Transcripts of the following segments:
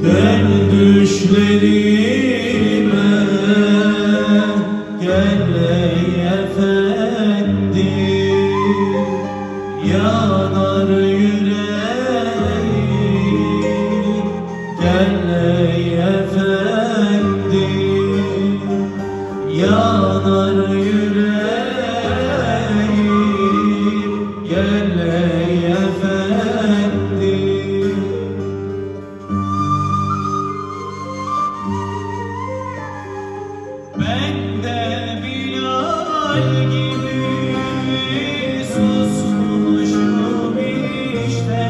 Gel düşlerime, gel ey efendi, yanar yüreğim, gel ey efendi, yanar yüreğim, gel ey efendi. Ben de Bilal gibi susmuşum işte,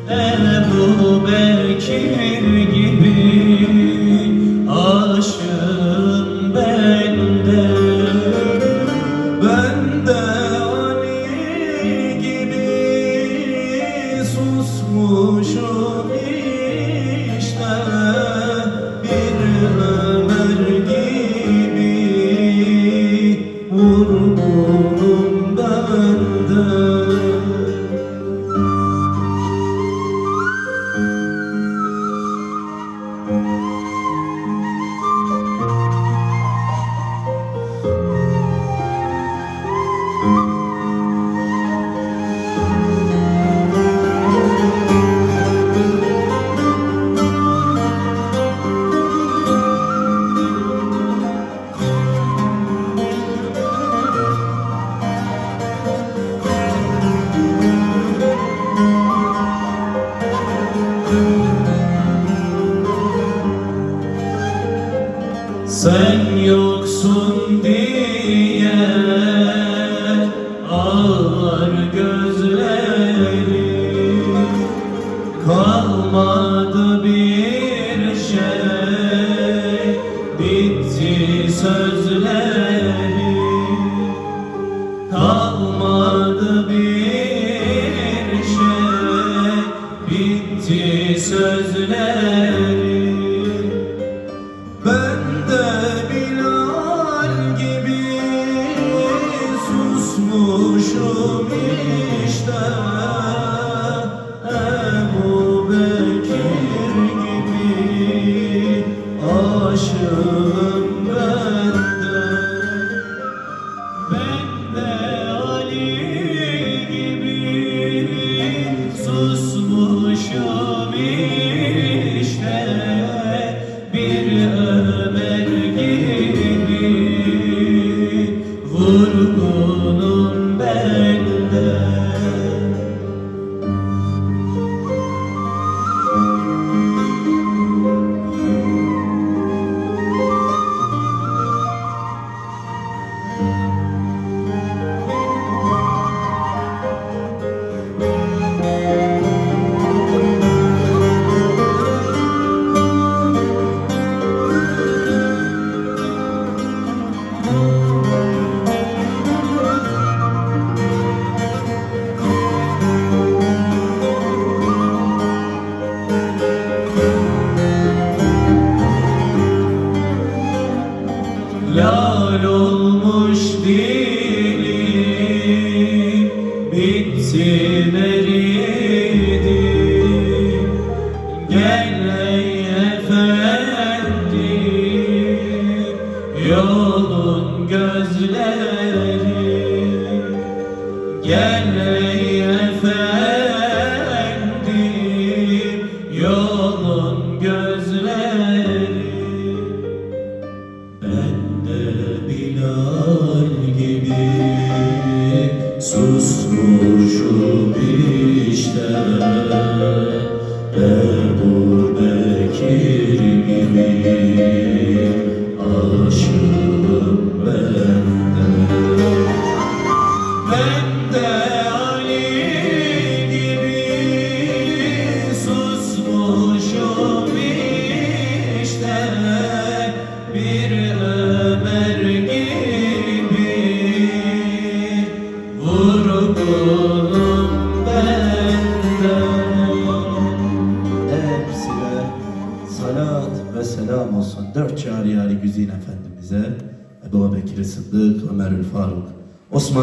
Ebu Bekir gibi aşığım ben de. Ben de Ali gibi susmuşum işte, bir Ömer gibi vurgunum ben de. Sen yoksun diye ağlar gözlerim, kalmadı bir şey, bitti sözlerim, kalmadı bir şey, bitti sözlerim. Ben de Bilal gibi susmuşum işte, Ebu Bekir gibi aşığım ben de. Ben de Ali gibi susmuşum işte, bir Ömer gibi vurgunum ben de. Lal olmuş dilim, bittim eridim, gel ey efendi, yolun gözleri, gel ey efendi, yolun gözleri. Ben de Bilal gibi susmuşum işte, Ebu Bekir gibi aşığım ben de. Ben de Ali gibi susmuşum işte, bir Ömer gibi vurgunum ben de. Hepsine salat ve selam olsun. 4 Şahriyari Güzin Efendimiz'e, Ebu Bekir Sıddık, Ömerül Faruk, Osman